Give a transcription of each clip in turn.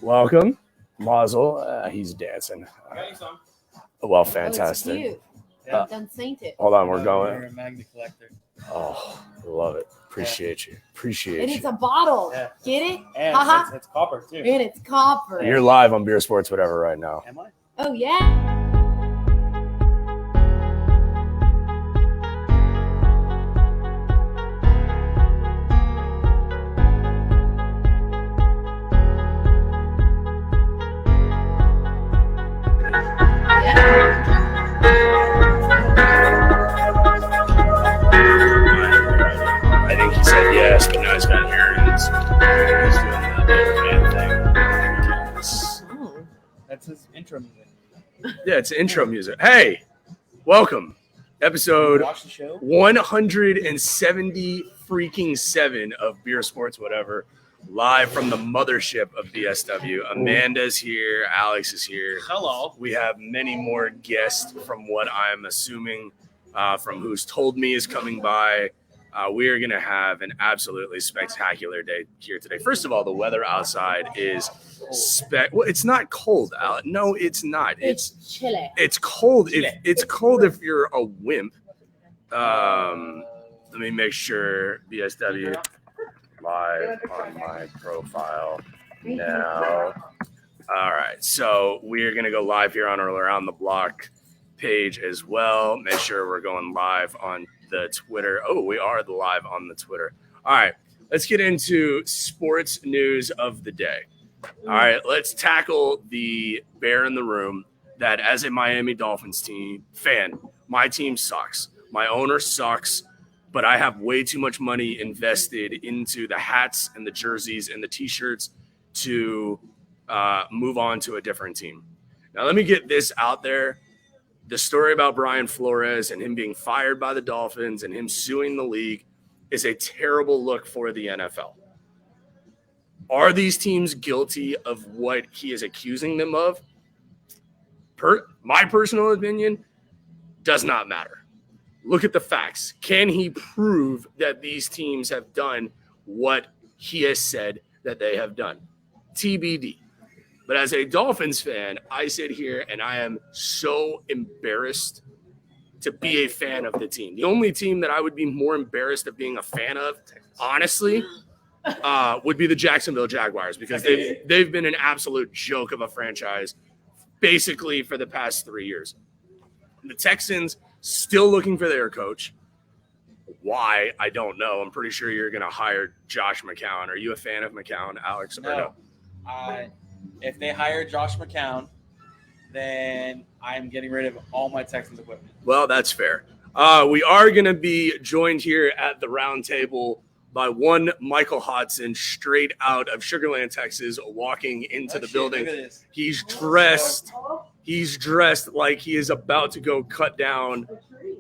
Welcome, Mazel. He's dancing. Well, fantastic. Oh, it's cute. Done saint it. Hold on, we're going. You're a magnet collector. Oh, love it. Appreciate you. Appreciate And you. it's a bottle. Yeah. Get it? And Haha. it's copper too. And it's copper. You're live on Beer Sports Whatever right now. Am I? Oh, yeah. I think he said yes, but now he's got earrings. He's doing the man thing. Oh. That's his intro music. Yeah, it's intro music. Hey, welcome. Episode Watch the show. 170 freaking 7 of Beer Sports Whatever, live from the mothership of BSW. Amanda's here. Alex is here. Hello. We have many more guests from what I'm assuming from who's told me is coming by. We are going to have an absolutely spectacular day here today. First of all, the weather outside is well, it's not cold out. No, it's not. It's chilly. It's cold. It's cold if you're a wimp. Let me make sure BSW live on my profile now. All right, so we're gonna go live here on our Around the Block page as well. Make sure we're going live on the Twitter. Oh, we are live on the Twitter. All right, let's get into sports news of the day. All right, let's tackle the bear in the room that as a Miami Dolphins fan, my team sucks. My owner sucks, but I have way too much money invested into the hats and the jerseys and the T-shirts to move on to a different team. Now, let me get this out there. The story about Brian Flores and him being fired by the Dolphins and him suing the league is a terrible look for the NFL. Are these teams guilty of what he is accusing them of? My personal opinion does not matter. Look at the facts. Can he prove that these teams have done what he has said that they have done? TBD. But as a Dolphins fan, I sit here and I am so embarrassed to be a fan of the team. The only team that I would be more embarrassed of being a fan of, honestly, would be the Jacksonville Jaguars, because they've been an absolute joke of a franchise basically for the past 3 years. The Texans still looking for their coach. Why? I don't know. I'm pretty sure you're going to hire Josh McCown. Are you a fan of McCown, Alex? No. If they hire Josh McCown, then I'm getting rid of all my Texans equipment. Well, that's fair. We are going to be joined here at the round table by one Michael Hodson, straight out of Sugar Land, Texas, walking into the building. Look at this. He's dressed like he is about to go cut down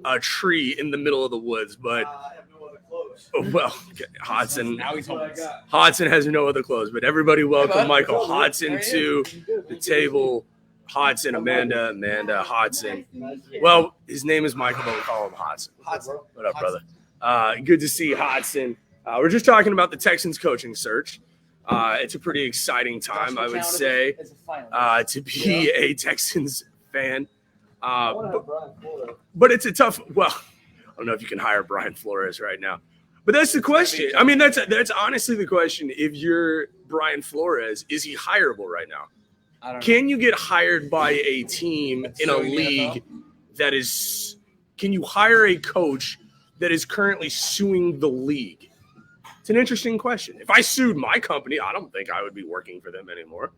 a tree in the middle of the woods. But I have no other clothes. well, okay, Hodson. Now he's homeless. Hodson has no other clothes, but everybody welcome Michael Hodson to the table. Hodson, Amanda Hodson. Well, his name is Michael, but we call him Hodson. What up, brother? Good to see Hodson. We're just talking about the Texans coaching search. It's a pretty exciting time, I would say, to be a Texans fan. But it's a tough. Well, I don't know if you can hire Brian Flores right now. But that's the question. I mean, that's honestly the question. If you're Brian Flores, is he hireable right now? I don't know. Can you get hired by a team in a league that is – can you hire a coach that is currently suing the league? It's an interesting question. If I sued my company, I don't think I would be working for them anymore.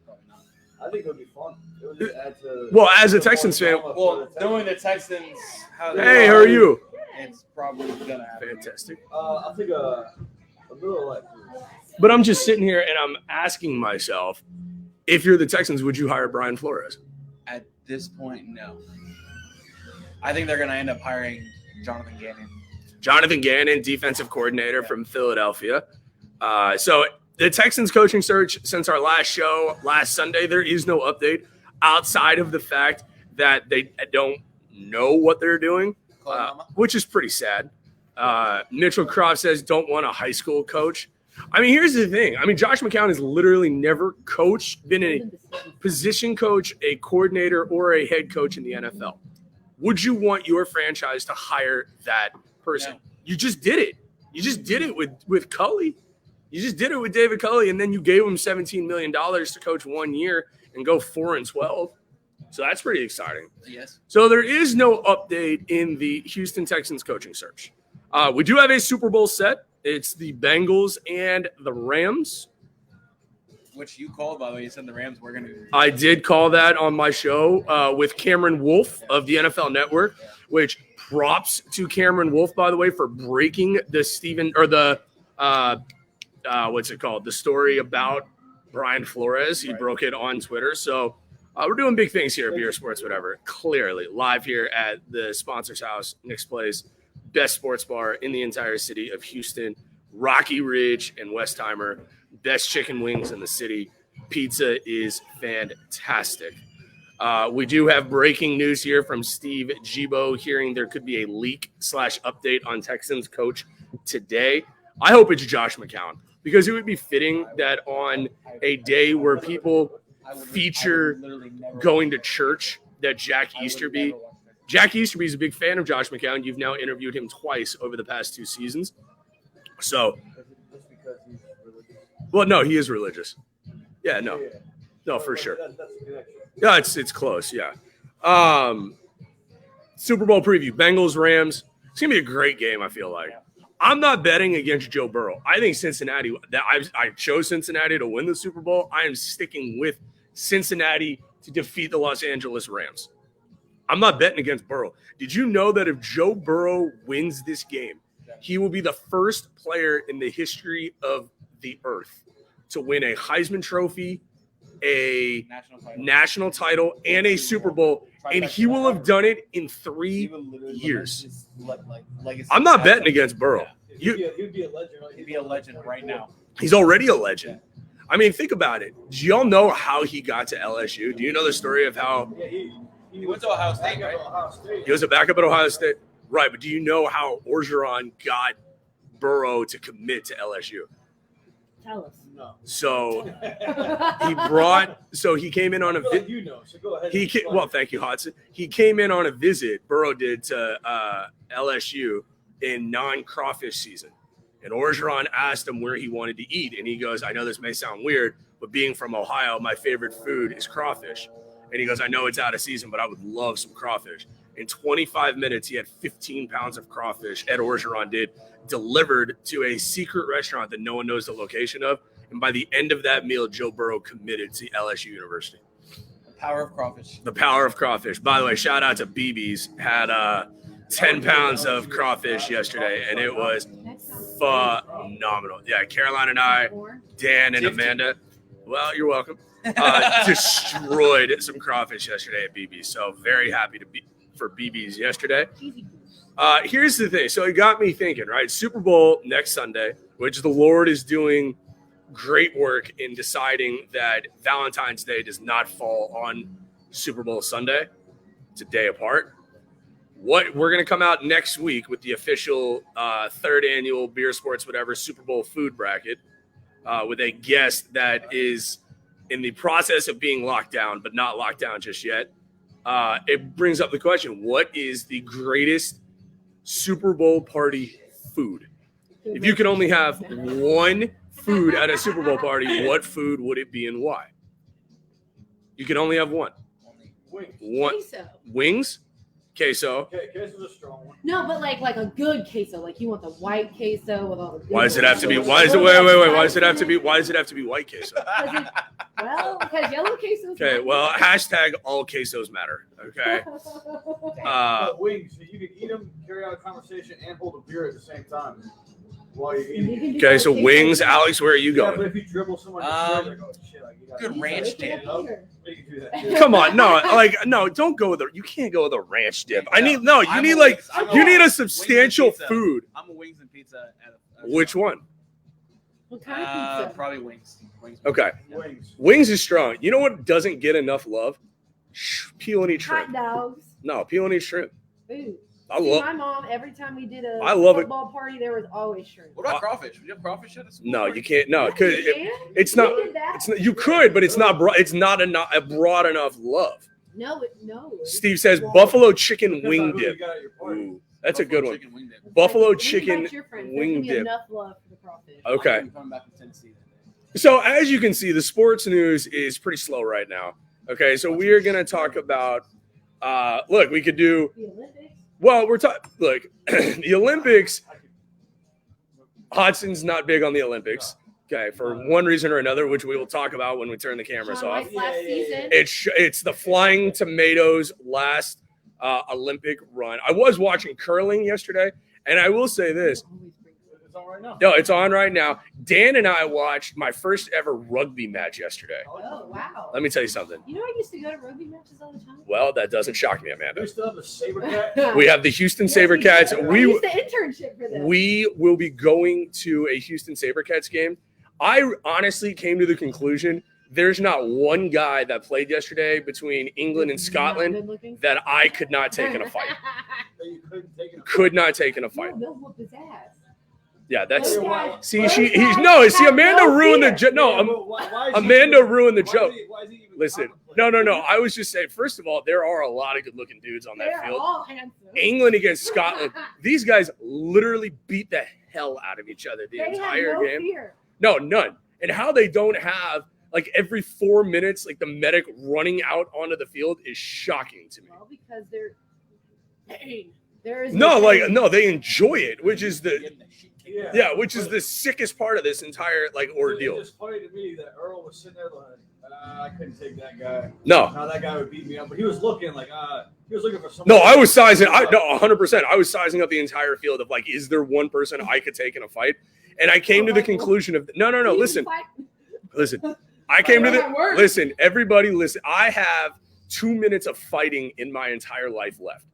I think it would be fun. It would just add to Well, as a Texans fan – Well, knowing the Texans, hey, how are you? It's probably gonna happen. Fantastic. I think a little like. But I'm just sitting here and I'm asking myself, if you're the Texans, would you hire Brian Flores? At this point, no. I think they're gonna end up hiring Jonathan Gannon. Jonathan Gannon, defensive coordinator from Philadelphia. So the Texans coaching search since our last show last Sunday, there is no update outside of the fact that they don't know what they're doing, which is pretty sad. Mitchell Croft says don't want a high school coach. I mean, here's the thing. I mean, Josh McCown has literally never coached, been a position coach, a coordinator, or a head coach in the NFL. Would you want your franchise to hire that person? No. You just did it. You just did it with Culley. You just did it with David Culley, and then you gave him $17 million to coach 1 year and go 4-12. So that's pretty exciting. Yes. So there is no update in the Houston Texans coaching search. We do have a Super Bowl set. It's the Bengals and the Rams. Which you called, by the way. You said the Rams were going to. I did call that on my show with Cameron Wolf of the NFL Network, which props to Cameron Wolf, by the way, for breaking the what's it called? The story about Brian Flores. He broke it on Twitter. So we're doing big things here at Beer Sports, whatever. Clearly, live here at the sponsor's house, Nick's Place, best sports bar in the entire city of Houston, Rocky Ridge and Westheimer, best chicken wings in the city. Pizza is fantastic. We do have breaking news here from Steve Gibo, hearing there could be a leak/update on Texans coach today. I hope it's Josh McCown, because it would be fitting that on a day where people feature going to church, that Jack Easterby is a big fan of Josh McCown. You've now interviewed him twice over the past 2 seasons. So, Just because he's religious. well, no, he is religious. Yeah, no, for sure. That's a connection. Yeah, it's close. Yeah. Super Bowl preview: Bengals Rams. It's gonna be a great game. I feel like. I'm not betting against Joe Burrow. I think Cincinnati. I chose Cincinnati to win the Super Bowl. I am sticking with Cincinnati to defeat the Los Angeles Rams. I'm not betting against Burrow. Did you know that if Joe Burrow wins this game, he will be the first player in the history of the earth to win a Heisman Trophy, a national title, and a Super Bowl, and he will have done it in 3 years. I'm not betting against Burrow. He'd be a legend. He'd be a legend right now. He's already a legend. I mean, think about it. Do y'all know how he got to LSU? Do you know the story of how Yeah, He went to Ohio State, right? Ohio State. he was a backup at Ohio State? Right, but do you know how Orgeron got Burrow to commit to LSU? Tell us. No. So he came in on a I feel like you know, so go ahead. well, thank you, Hodson. He came in on a visit, Burrow did, to LSU in non-crawfish season. And Orgeron asked him where he wanted to eat. And he goes, I know this may sound weird, but being from Ohio, my favorite food is crawfish. And he goes, I know it's out of season, but I would love some crawfish. In 25 minutes, he had 15 pounds of crawfish, Ed Orgeron did, delivered to a secret restaurant that no one knows the location of. And by the end of that meal, Joe Burrow committed to LSU University. The power of crawfish. The power of crawfish. By the way, shout out to BB's. Had 10 pounds of crawfish yesterday, and it was phenomenal. Yeah, Caroline and I, Dan and Amanda, well, you're welcome, destroyed some crawfish yesterday at BB's. So very happy for BB's yesterday. Here's the thing. So it got me thinking, right? Super Bowl next Sunday, which the Lord is doing great work in deciding that Valentine's Day does not fall on Super Bowl Sunday. It's a day apart. We're going to come out next week with the official 3rd annual Beer Sports Whatever Super Bowl food bracket with a guest that is in the process of being locked down, but not locked down just yet. It brings up the question, what is the greatest Super Bowl party food? If you could only have one food at a Super Bowl party, what food would it be and why? You can only have one. Wings. One. Queso. Wings? Queso. Okay, queso's a strong one. No, but like a good queso. Like you want the white queso with all the. Why does it have to be? Why does it? Wait. Why does it have to be? Why does it have to be white queso? Because yellow queso. Okay. Well, hashtag all quesos matter. Okay. But wings, so you can eat them, carry on a conversation, and hold a beer at the same time while you're eating. Okay. So wings, Alex. Where are you Yeah, but going? if you dribble someone, like, oh shit, like you got Good ranch dip. You can do that. Come on, no, don't go with the. You can't go with a ranch dip. You need a substantial food. I'm a wings and pizza. Which one? What kind of pizza? Probably wings. Okay, Wings. wings is strong. You know what doesn't get enough love? Peel and eat Hot shrimp. dogs. No, peel and eat shrimp. Ooh. I See, love. my mom, every time we did a I love it. football party, there was always shrimp. What about crawfish? Would you have crawfish at a school No, party? you can't. No, Yeah, because you can. it's We not. did that. It's not, you could, but it's not. It's not a broad enough love. No. Steve says buffalo chicken Depends on wing who you dip. got at your party. Ooh, that's a Buffalo good one. chicken wing dip. Buffalo When you chicken invite your friends, there's wing gonna be dip. Enough love for the crawfish. Okay. I'm coming back from Tennessee that day. So as you can see, the sports news is pretty slow right now. Okay, so we are going to talk about. Look, we could do. The Olympics. Well, we're talking. Look, the Olympics. Hodson's not big on the Olympics. Okay, for one reason or another, which we will talk about when we turn the cameras Shaun off. White's last season. It's the Flying Tomatoes last Olympic run. I was watching curling yesterday, and I will say this. It's on right now. No, it's on right now. Dan and I watched my first ever rugby match yesterday. Oh wow. Let me tell you something. You know, I used to go to rugby matches all the time. Well, that doesn't shock me, Do Amanda. we still have the Saber Cat? We have the Houston Yes, we SaberCats. do. I We used to internship for them. we will be going to a Houston SaberCats game. I honestly came to the conclusion there's not one guy that played yesterday between England and Scotland Good looking. that I could not take in a fight. That you couldn't take it. Could not take in a No, fight. they'll whoop his ass. Yeah, that's Those guys- see. those He's guys no. See, have Amanda no ruined the fear. joke. No, Yeah, but why is he Amanda even- ruined the why is joke. why is he even Listen, contemplating? no. I was just saying. First of all, there are a lot of good-looking dudes on that They're field. all handsome. England against Scotland. These guys literally beat the hell out of each other the They entire have no game. fear. No, none. And how they don't have like every 4 minutes, like the medic running out onto the field is shocking to me. Well, because they're pain. There is No, like pain. no, they enjoy it, which is the Getting the shit kicked out. yeah, which is the sickest part of this entire like ordeal. It's just funny to me that Earl was sitting there like, I couldn't take that guy. No, Now that guy would beat me up, but he was looking like, he was looking for someone. no, I was sizing. No, 100%. I was sizing up the entire field of like, is there one person I could take in a fight? And I came to the conclusion of no. You Listen, fight- listen. I came to That works. listen. Everybody, listen. I have 2 minutes of fighting in my entire life left.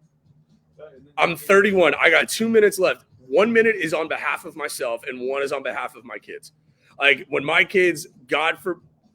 I'm 31. I got 2 minutes left. 1 minute is on behalf of myself, and one is on behalf of my kids. Like when my kids,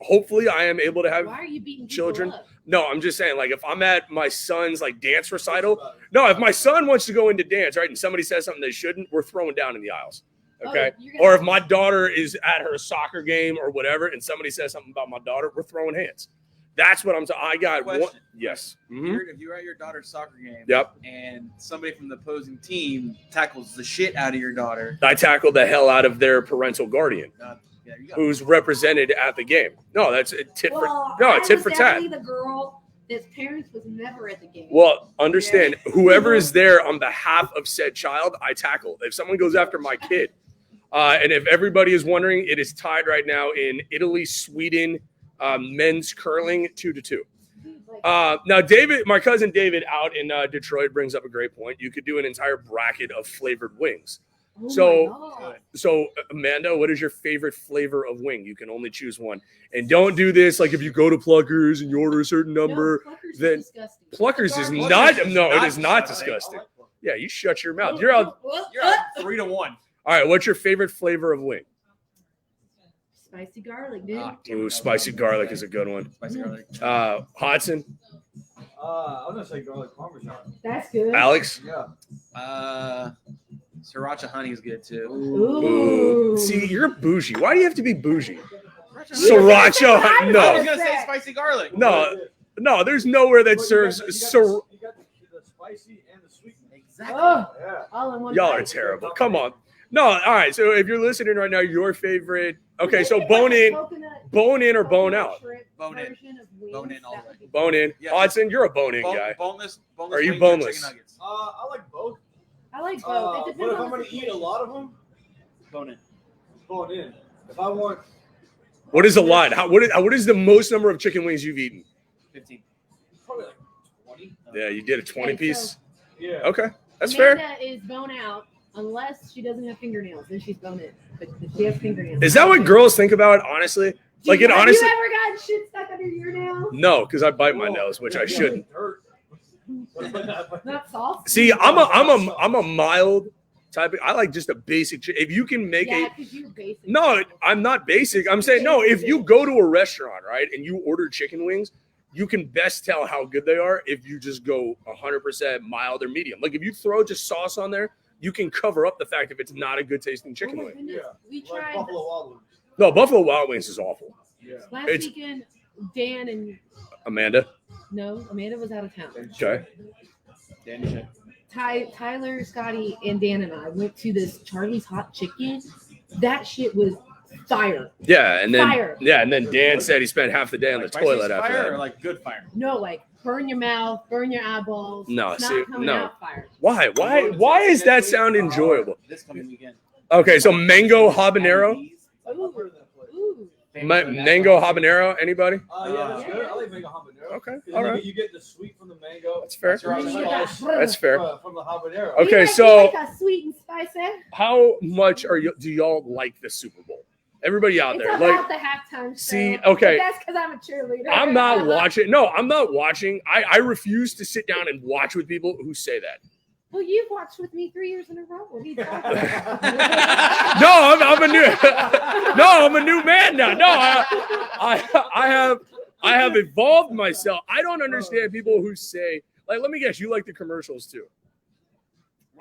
hopefully, I am able to have. Why are you beating people children. up? No, I'm just saying, like if I'm at my son's like dance recital. No, if my son wants to go into dance, right, and somebody says something they shouldn't, we're throwing down in the aisles. Okay. Oh, you're gonna- Or if my daughter is at her soccer game or whatever, and somebody says something about my daughter, we're throwing hands. That's what I'm saying. I got one. Question. Yes. If Mhm. you're at your daughter's soccer game, Yep. and somebody from the opposing team tackles the shit out of your daughter, I tackled the hell out of their parental guardian, yeah, you got who's represented at the game. No, that's a tit for Well, no, I a tit was for tat. definitely the girl that's parents was never at the game. Well, understand, whoever is there on behalf of said child, I tackle. If someone goes after my kid, and if everybody is wondering, it is tied right now in Italy, Sweden, men's curling 2-2. Now, David, my cousin David out in Detroit brings up a great point. You could do an entire bracket of flavored wings. Oh so- my God. So, Amanda, what is your favorite flavor of wing? You can only choose one. And don't do this like if you go to Pluckers and you order a certain number. No, Pluckers is then- disgusting. Pluckers is Pluckers not. is No, it not is not disgusting. disgusting. Yeah, you shut your mouth. You're out. You're at 3-1. All right, what's your favorite flavor of wing? Spicy garlic, dude. Ooh, spicy garlic is a good one. Spicy garlic. Hodson, I was gonna say garlic parmesan. That's good. Alex. Yeah. Sriracha honey is good too. Ooh. See, you're bougie. Why do you have to be bougie? Sriracha. Sriracha. I was No, gonna say spicy garlic. no. There's nowhere that serves. You got the spicy and the sweet. Exactly. Oh, Yeah. all in one. Y'all are bite. terrible. Come on. No, all right. So if you're listening right now, your favorite. Okay, so bone in or bone out. Bone in. Bone in all the way. Bone in. Yeah. Hodson, you're a bone in guy. Boneless. Are you wings or boneless? chicken nuggets? I like both. I like both. But It if depends I'm on gonna the eat a situation. lot of them, Bone in. bone in. If I want, What is the line? What is the most number of chicken wings you've eaten? 15. probably like 20. Yeah, you did a 20 Okay, piece. Yeah. Okay, that's fair. Amanda is bone out unless she doesn't have fingernails. Then she's bone in. But if she has fingernails. Is that what girls think about? Honestly, like it. Have Honestly, you ever gotten shit stuck under your nails? no, because I bite my Whoa. nails, which Yeah, I shouldn't. dirt. Not sauce. See, I'm a mild type. I like just a basic. If you can make Yeah, a because you're basic. no, I'm not basic. I'm saying no. If you go to a restaurant, right, and you order chicken wings, you can best tell how good they are if you just go 100% mild or medium. Like if you throw just sauce on there, you can cover up the fact if it's not a good tasting Oh chicken my wing. goodness. We Like tried Buffalo Wild Wings. No, Buffalo Wild Wings is awful. Yeah. last It's- weekend. Dan and Amanda. Amanda was out of town. Okay. Danny shit. Tyler, Scotty, and Dan and I went to this Charlie's Hot Chicken. That shit was fire. Yeah, and then Fire. Dan said he spent half the day on the Like toilet spicy after fire that. or like good fire? No, like burn your mouth, burn your eyeballs. No, It's see, not coming no. out fire. Why? Why is that sound enjoyable? This coming weekend. Okay, so mango habanero. Ooh. Mango habanero. Anybody? Yeah, that's good. I like mango habanero. Okay, 'Cause all you right. get- You get the sweet from the mango. That's fair. That's right. And then you got That's fair. From the habanero. Okay, You so- like a sweet and spicy. How much do y'all like the Super Bowl? Everybody out It's there, about like, the halftime show. see, okay. But that's because I'm a cheerleader. I'm not watching. No, I'm not watching. I refuse to sit down and watch with people who say that. Well, you've watched with me 3 years in a row. What are you talking about? No, I'm a new. No, I'm a new man now. No, I have evolved myself. I don't understand people who say, like, let me guess, you like the commercials too.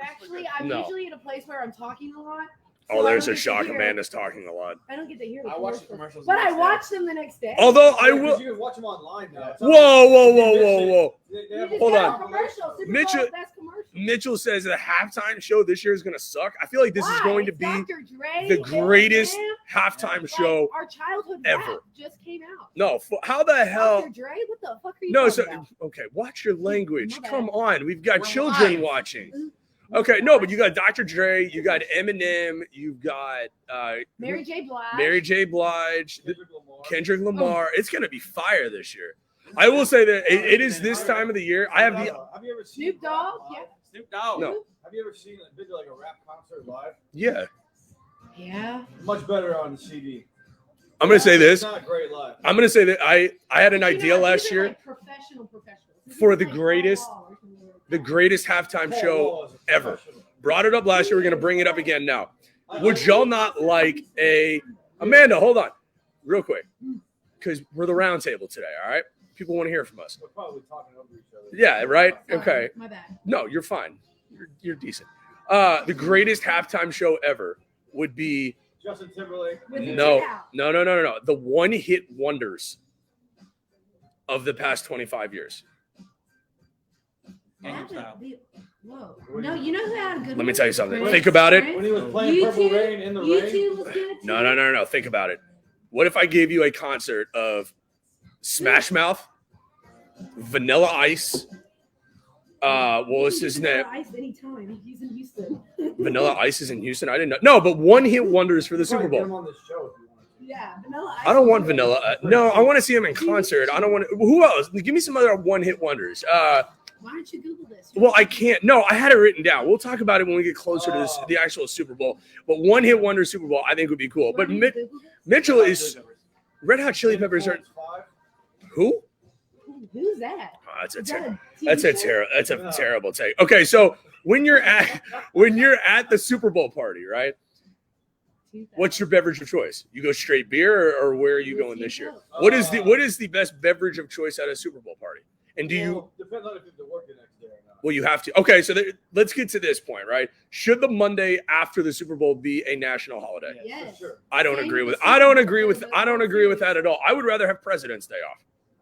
Actually, I'm No. usually in a place where I'm talking a lot. Oh, so I there's don't a get to shock. hear- Amanda's talking a lot. I don't get to hear the I watch the commercials. commercials. But the I next day. watch them the next day. Although I Yeah, 'cause will. You can watch them online now. Whoa. They You have just Hold have on. a commercial. Super Mitchell- Bowl, best commercial. Mitchell says the halftime show this year is going to suck. I feel like this is Why? going to It's be Dr. Dre, the greatest Eminem, halftime like, show Our childhood ever. rap just came out. No, how the hell? Dr. Dre, what the fuck are you No, talking so about? okay, watch your language. My bad. Come on, we've got We're children live. watching. Okay, no, but you got Dr. Dre, you got Eminem, you've got Mary J. Blige. Mary J. Blige, Kendrick Lamar. Kendrick Lamar. It's gonna be fire this year. I will say that it is this time of the year. I have the Have you ever seen Snoop Dogg, rap yeah. live? Snoop Dogg. No. Have you ever been to like a rap concert live? yeah. Yeah. Much better on the CD. I'm gonna say this. It's not great live. I'm gonna say that I had an But you idea know, last these are, year like, professional. This for is the like greatest- Paul Wall or something. the greatest halftime Paul show Wall is a ever. professional. Brought it up last year. We're gonna bring it up again now. Would y'all not like Amanda? Hold on, real quick, because we're the round table today. All right, people want to hear from us. We're probably talking over each other. Yeah, right. Sorry, Okay. My bad. No, you're fine. You're decent. The greatest halftime show ever would be Justin Timberlake. With the no, Get Out. no. The one-hit wonders of the past 25 years. That Gangnam would Style. be- Whoa. No, you know who had a good Let me one? tell you something. Prince. Think about it. When he was playing Purple Rain in the rain. YouTube was good too. No. Think about it. What if I gave you a concert of Smash Mouth, Vanilla Ice, what was his name? Ice anytime. He's in Houston. Vanilla Ice is in Houston. I didn't know. No, but one-hit wonders for the Super Probably get him Bowl. on this show if you want to. Yeah, Vanilla Ice. I don't want Vanilla. No, I want to see him in concert. I don't want. Who else? Give me some other one-hit wonders. Why don't you Google this? Well, I can't. No, I had it written down. We'll talk about it when we get closer to this, the actual Super Bowl. But one-hit wonder Super Bowl, I think would be cool. But Why don't you Google this? Mitchell is Red Hot Chili Peppers are Influence 5. who? Who's that? Oh, that's a Is that ter- TV that's a show? terrible. That's a terrible take. Okay, so when you're at the Super Bowl party, right? What's your beverage of choice? You go straight beer, or where are you going this year? What is the best beverage of choice at a Super Bowl party? And do you? Well, depends on if you have to work the next day or not. Well, you have to. Okay, so let's get to this point, right? Should the Monday after the Super Bowl be a national holiday? Yes. For sure. I don't Same agree with with. the I don't Super agree Bowl, with. the I don't whole agree with thing. that at all. I would rather have President's Day off.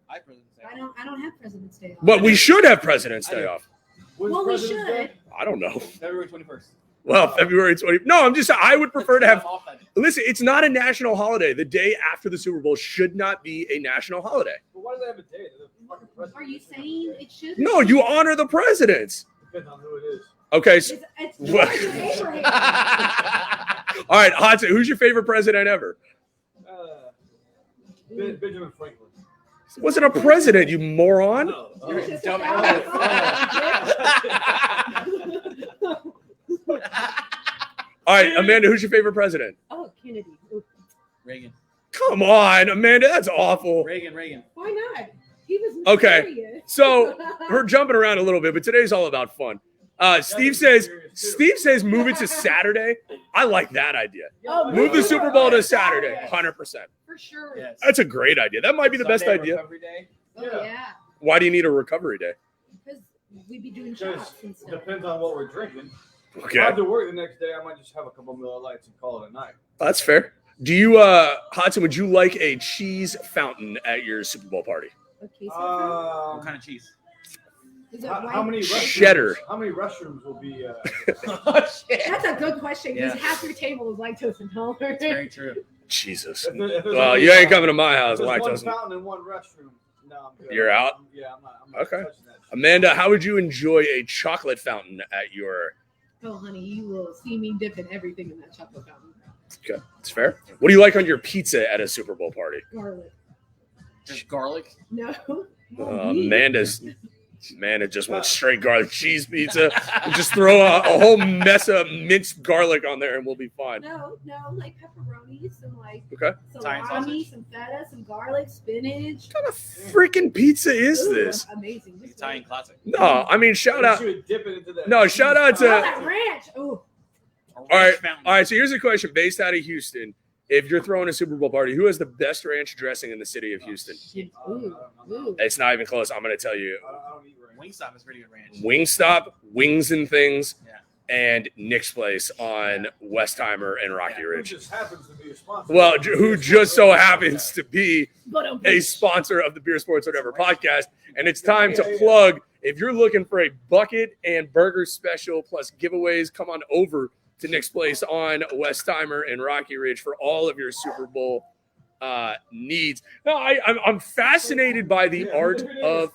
I present I don't have President's Day off. But we should have President's Day off. When's Well, we President's should. Day? I don't know. February 21st. Well, February 20. No, I'm just. I would prefer to have. I'm off that day. Listen, it's not a national holiday. The day after the Super Bowl should not be a national holiday. But why do they have a day? They're the fucking president. Are you saying it should? No, you honor the presidents. Depends on who it is. Okay. It's What? George Abraham. All right, hot take. Who's your favorite president ever? Benjamin Franklin. Wasn't a president, you moron. No. You're It's just dumb a ass. All right, Amanda, who's your favorite president? Oh, Kennedy. Ooh. Reagan. Come on, Amanda, that's awful. Reagan. Why not? He was Okay. hilarious. So we're jumping around a little bit, but today's all about fun. Steve says move it to Saturday. I like that idea. Oh, Move the Super Bowl to Saturday, 100%. For sure. Yes. That's a great idea. That might be the best Sunday idea. recovery day. Oh, yeah. Why do you need a recovery day? Because we'd be doing Because shots and stuff. depends on what we're drinking. If I Okay, have to work the next day, I might just have a couple Miller Lights and call it a night. that's fair. Do you, Hudson, would you like a cheese fountain at your Super Bowl party? Okay, so What kind of cheese? is it How white? many restrooms, Cheddar. How many restrooms will be? Oh shit! That's a good question because Yeah. half your table is lactose intolerant. That's very true. Jesus. If there's Well, only you ain't one- coming to my if house. there's one Lactose. fountain and one restroom. No, I'm good. You're out? Yeah, I'm not Okay. touching that shit. Amanda, how would you enjoy a chocolate fountain at your? Oh, honey, you will see me dipping everything in that chocolate fountain. Okay, it's fair. What do you like on your pizza at a Super Bowl party? Garlic. Just garlic. No. Amanda just went straight garlic cheese pizza. And just throw a whole mess of minced garlic on there and we'll be fine. No, like pepperoni, some like Okay. Italian salami, sausage. some feta, some garlic, spinach. What kind of freaking pizza is Ooh, this? Amazing. This Italian classic. No, I mean shout out. You would dip it into that. No, shout out Oh, to. that ranch. Oh, All All right, so here's a question based out of Houston. If you're throwing a Super Bowl party, who has the best ranch dressing in the city of Houston? shit. Ooh, ooh. It's not even close. I'm going to tell you. I don't eat ranch. Wingstop is pretty good ranch. Wingstop, Wings and Things, Yeah. and Nick's Place on Westheimer and Rocky Who Ridge. just happens to be a sponsor. Well, who just so happens to be But a sponsor of the Beer Sports Whatever podcast. And it's time to plug. If you're looking for a bucket and burger special plus giveaways, come on over to Nick's Place on Westheimer and Rocky Ridge for all of your Super Bowl needs. No, I'm fascinated by the art of.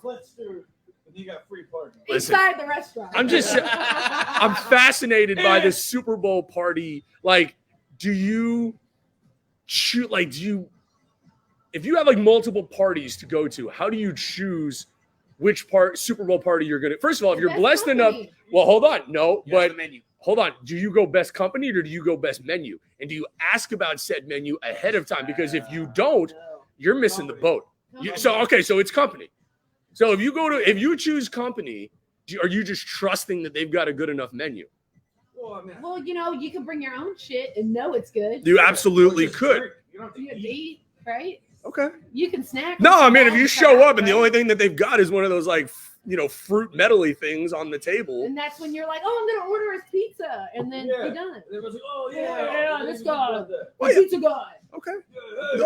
You got free parking. Listen, inside the restaurant. I'm fascinated by this Super Bowl party. Like, do you shoot? Like, if you have like multiple parties to go to, how do you choose which Super Bowl party you're gonna? First of all, if you're Best blessed enough, company. well, hold on, no, Here's but the menu. hold on. Do you go best company or do you go best menu? And do you ask about said menu ahead of time? Because if you don't, you're missing the boat. So it's company. So if you choose company, are you just trusting that they've got a good enough menu? Well, you can bring your own shit and know it's good. You absolutely could. You don't have to You have to eat. eat, right? Okay. You can snack. No, with I some mean if bad you show crap, up and the right? only thing that they've got is one of those like fruit medley things on the table. And that's when you're like, oh, I'm gonna order his pizza, and then Yeah. you're done. Everyone's like, oh Yeah, this guy. Oh, The yeah. pizza guy. Okay.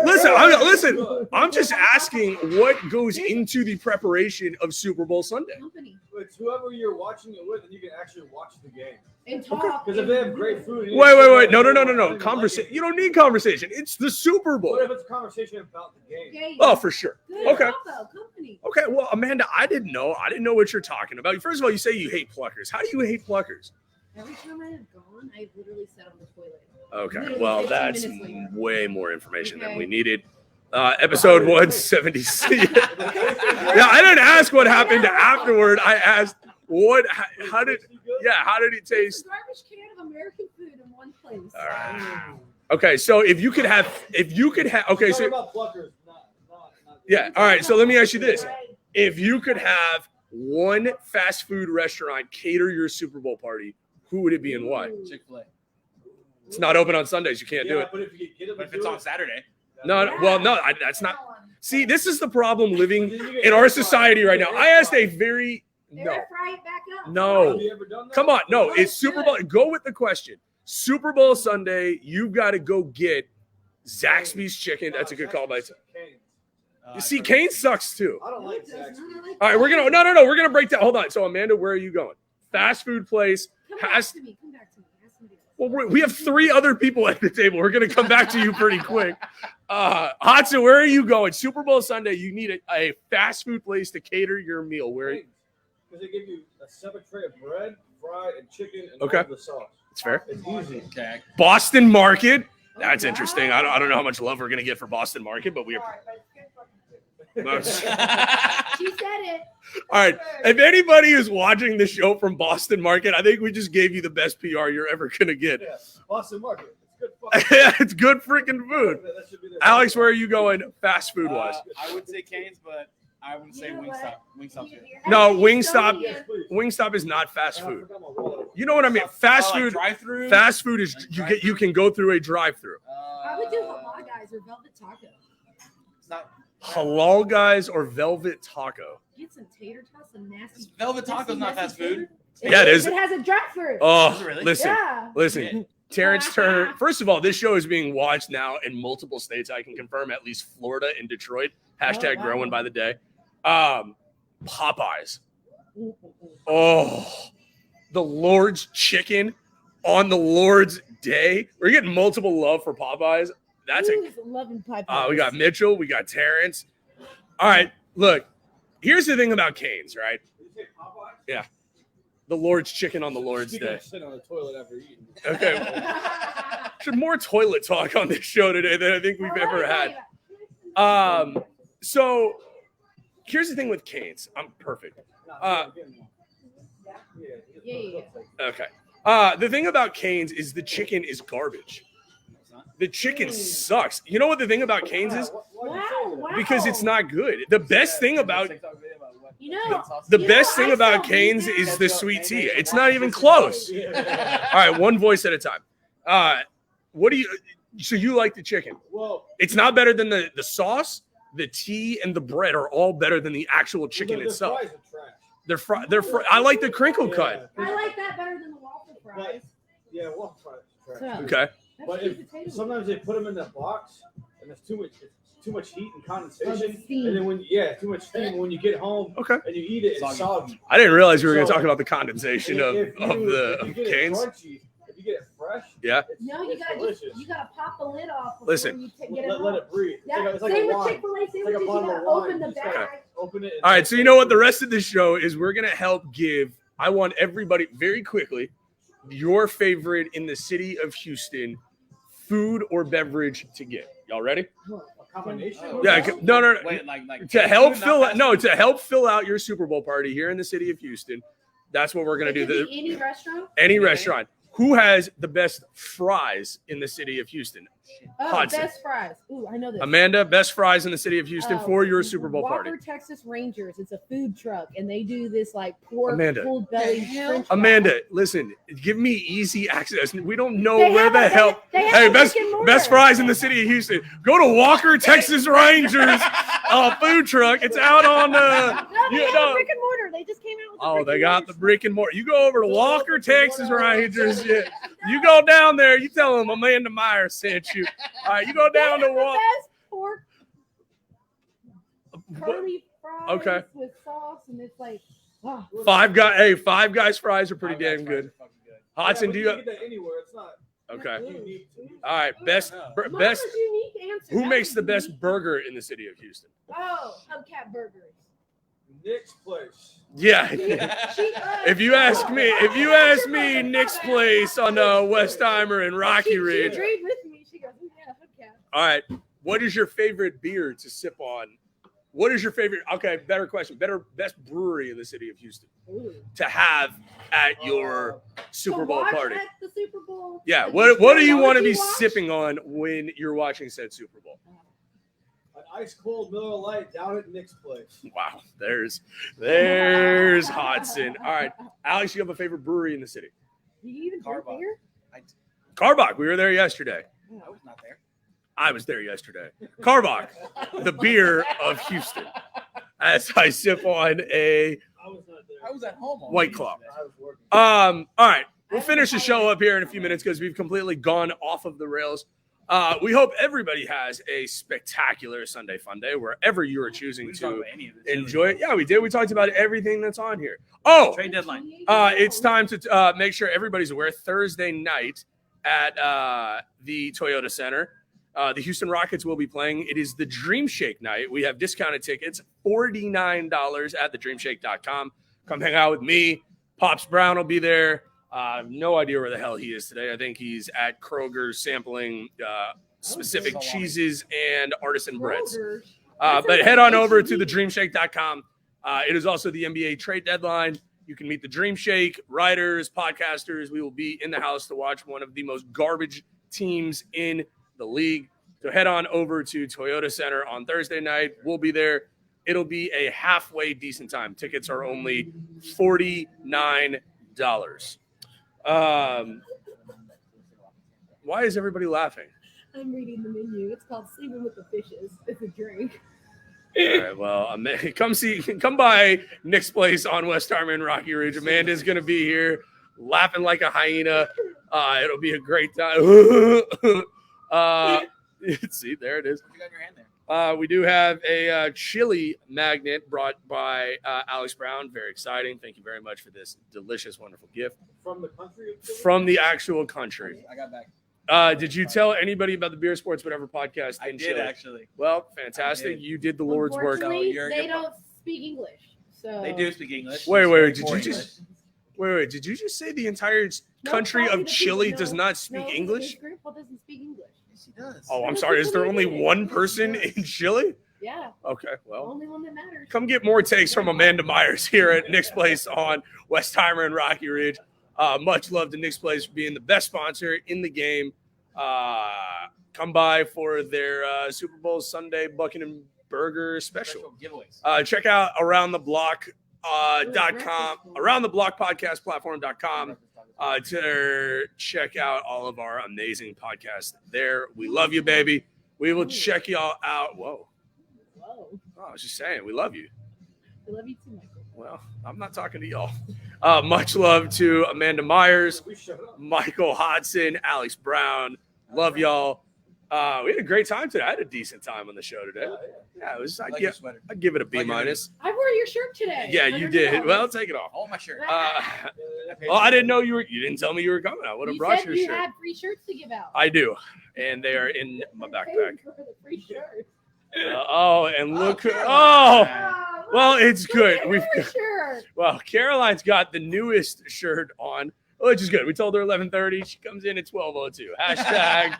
Listen, I'm just asking what goes into the preparation of Super Bowl Sunday. Company It's whoever you're watching it with, and you can actually watch the game. and talk. Because if they have great food, Wait. No. Conversation. You don't need conversation. It's the Super Bowl. What if it's a conversation about the game? Yeah, Oh, for sure. good Okay. combo, company. Okay, well, Amanda, I didn't know what you're talking about. First of all, you say you hate pluckers. How do you hate pluckers? Every time I have gone, I literally sat on the toilet. Okay, Literally well, 15 that's minutes later. way more information than Okay. we needed. Episode 176. Yeah, I didn't ask what happened afterward. I asked how did it It's taste? a garbage can of American food in one place. All right. Okay, so if you could have, okay, so about pluckers, not yeah, all right. So let me ask you this: if you could have one fast food restaurant cater your Super Bowl party, who would it be and why? Chick-Fil-A. It's not open on Sundays. You can't do it. But if you get it, But if it's on Saturday, No, that's not. See, this is the problem living in our society right now. I asked a very no. Air fry it back up. No. Have you ever done that? Come on, no. It's Super Bowl. Go with the question. Super Bowl Sunday. You've got to go get Zaxby's chicken. That's a good call by. Cane's. You see, Kane sucks too. I don't No, like it does Zaxby's. not. I like All right, we're gonna no. We're gonna break down. Hold on. So Amanda, where are you going? Fast food place. Come back Has to me. Come back to me. Ask somebody else. well, we have 3 other people at the table. We're gonna come back to you pretty quick. Hudson, where are you going? Super Bowl Sunday. You need a fast food place to cater your meal. Where? Cane's. Because they give you a separate tray of bread, fried, and chicken, and Okay. all the sauce. It's fair. It's easy. okay. Boston Market. That's Oh, interesting. wow. I don't know how much love we're gonna get for Boston Market, but we are. She said it. All right. If anybody is watching the show from Boston Market, I think we just gave you the best PR you're ever gonna get. Yeah. Boston Market. It's good. Yeah, it's good freaking food. That should be their- Alex, where are you going? Fast food wise. I would say Cane's, but I would say You know Wingstop. what? Wingstop's good. No, Actually, Wingstop. so Yes, please. Wingstop is not fast And I food. forgot my wallet. You know what I mean? Fast food. Drive-through. Fast food is you can go through a drive-through. I would do hot guys or velvet taco. It's not. Halal guys or velvet taco? Get some tater tots, some nasty. Velvet taco's not fast food. Yeah, it is. It has a dry fruit. Oh, Is it really? listen. Yeah. Listen, Terrence Turner. First of all, this show is being watched now in multiple states. I can confirm, at least Florida and Detroit. Hashtag wow. growing by the day. Popeyes. Oh, the Lord's chicken on the Lord's day. We're getting multiple love for Popeyes. That's Who's loving pie pies? we got Mitchell. We got Terrence. All right, look. Here's the thing about Canes, right? Yeah. The Lord's chicken on the Lord's day. Sit on the toilet after eating. Okay. Should more toilet talk on this show today than I think we've ever had. So here's the thing with Canes. I'm perfect. Yeah. Okay. The thing about Canes is the chicken is garbage. The chicken sucks. You know what the thing about Canes is? Wow. Because it's not good. The best thing about The best thing about Canes is the sweet tea. It's not even close. All right, one voice at a time. What do you? So you like the chicken? Well, It's not better than the sauce, the tea, and the bread are all better than the actual chicken the itself. fries are trash. They're I like the crinkle cut. I like that better than the waffle fries. Yeah, waffle fries are trash. So, Okay. that's But sweet potato. sometimes they put them in the box, and there's too much heat and condensation, steam. and then too much steam. When you get home Okay. and you eat it, it's soggy. I didn't realize we were going to So, talk about the condensation of If you the get Canes. it crunchy, if you get it fresh, Yeah. No, you it's gotta delicious. you gotta pop the lid off before Listen. you get it Let home. it breathe. Yeah, It's like same a with wine. Chick-Fil-A like a sandwiches. You bottle gotta of wine. open the You just bag. gotta Open it. and- All right. So you know what? The rest of this show is we're going to help give. I want everybody very quickly your favorite in the city of Houston food or beverage to get. Y'all ready? A combination. Oh. Yeah. No. Wait, like To help food, fill not fast food? to help fill out your Super Bowl party here in the city of Houston. That's what we're going to It do. could be any restaurant. Any Okay. restaurant. Who has the best fries in the city of Houston? Oh, Hudson. best fries. Ooh, I know this. Amanda, best fries in the city of Houston for your Super Bowl Walker, party. Texas Rangers. It's a food truck, and they do this like pork Amanda. pulled belly. The hell? French fries. Amanda, listen, give me easy access. We don't know They where have the a- hell. they have Hey, a best brick and mortar. best fries in the city of Houston. Go to Walker, Texas Rangers food truck. It's out on No, they you have know- a brick and mortar. They just came out with. Oh, they got the brick and mortar. You go over to Walker, Texas Rangers. Yeah. You go down there. You tell them Amanda Meyer sent you. All right, you go down to the Walker. best pork curly fries Okay. with sauce, and it's like, oh, Five Guys fries are pretty damn good. Hodson, but do you you? can get that anywhere. It's not Okay. unique. All right. Best. Mama's unique answer. Who That makes was the best unique. burger in the city of Houston? Oh, Hubcap Burgers. Nick's place. Yeah. She- If you ask me, Nick's place on Westheimer and Rocky She Ridge. agreed with me. She goes, "Oh, yeah, Hubcap." All right. What is your favorite beer to sip on? What is your favorite? Okay, better question. Best brewery in the city of Houston Ooh. to have at your Super To Bowl watch party? at the Super Bowl. Yeah. Like, What do you want to karaoke be watch? sipping on when you're watching said Super Bowl? An ice cold Miller Lite down at Nick's place. Wow. There's Hodson. All right. Alex, you have a favorite brewery in the city? Do you even drink Carbach. beer? Carbach. We were there yesterday. I was not there. I was there yesterday. Carbach, the beer of Houston. As I sip on a I was not there. I was at home. all White day Claw. yesterday. I was working. all right. We'll finish the show up here in a few minutes because we've completely gone off of the rails. We hope everybody has a spectacular Sunday fun day wherever you are We choosing didn't talk to about any of this. enjoy it. Yeah, we did. We talked about everything that's on here. Oh, Trade deadline. it's time to make sure everybody's aware. Thursday night at the Toyota Center, the Houston Rockets will be playing. It is the Dream Shake night. We have discounted tickets, $49 at thedreamshake.com. Come hang out with me. Pops Brown will be there. No idea where the hell he is today. I think he's at Kroger sampling specific salami. cheeses and artisan breads. Kroger. But head on over to thedreamshake.com. It is also the NBA trade deadline. You can meet the Dream Shake, writers, podcasters. We will be in the house to watch one of the most garbage teams in the league. So head on over to Toyota Center on Thursday night. We'll be there. It'll be a halfway decent time. Tickets are only $49. Why is everybody laughing? I'm reading the menu. It's called Sleeping with the Fishes. It's a drink. All right, well, come by Nick's place on West Army and Rocky Ridge. Amanda's gonna be here, laughing like a hyena. It'll be a great time. See, there it is. What you got in your hand there? We do have a chili magnet brought by Alex Brown. Very exciting. Thank you very much for this delicious, wonderful gift From the country of Chile? from the actual country. I got back. Did you tell anybody about the Beer Sports Whatever podcast? I in did Chile? actually. Well, fantastic. did. You did the Lord's work. Unfortunately, So they don't speak English. So They do speak English. Wait, It's wait, very did poor you just- English. Wait. Did you just say the entire country probably of the Chile people- does not speak no, English? His grandpa doesn't speak English. Yes, he does. Oh, I'm sorry. Is there only one person in Chile? Yeah, Okay, well. only one that matters. Come get more takes from Amanda Myers here at Nick's Place on Westheimer and Rocky Ridge. Much love to Nick's Place for being the best sponsor in the game. Come by for their Super Bowl Sunday Bucket and Burger special. Giveaways. Check out aroundtheblock.com, aroundtheblockpodcastplatform.com to check out all of our amazing podcasts there. We love you, baby. We will check y'all out. Whoa. Whoa, Oh, I was just saying, we love you. I love you too, Michael. Well, I'm not talking to y'all. Much love to Amanda Myers, We shut up. Michael Hodson, Alex Brown. Love y'all. We had a great time today. I had a decent time on the show today. Yeah, it was. I like your sweater. I'd give it a B Like your minus. I wore your shirt today. Yeah, you did. $100. Well, take it off. Oh, my shirt. Well, I didn't know you were. You didn't tell me you were coming. I would have You brought said your you shirt. had free shirts to give out. I do, and they are in my You're backpack. paying for the free shirt. And look. Caroline. Oh, Ah, well, it's look good. at We've her shirt. Well, Caroline's got the newest shirt on, which is good. We told her 11:30. She comes in at 12:02. Hashtag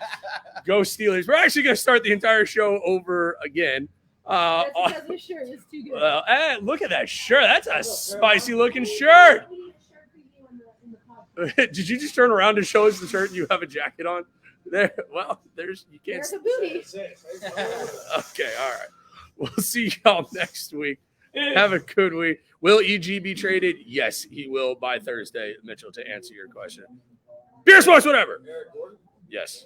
Go Steelers. We're actually going to start the entire show over again. That's because the shirt is too good. Well, look at that shirt. That's a spicy looking shirt. We need a shirt for you in the podcast. Did you just turn around to show us the shirt and you have a jacket on? There. Well, you can't. There's a booty. Okay, all right. We'll see y'all next week. Have a good week. Will EG be traded? Yes, he will by Thursday, Mitchell, to answer your question. Beer Sports, whatever. Yes.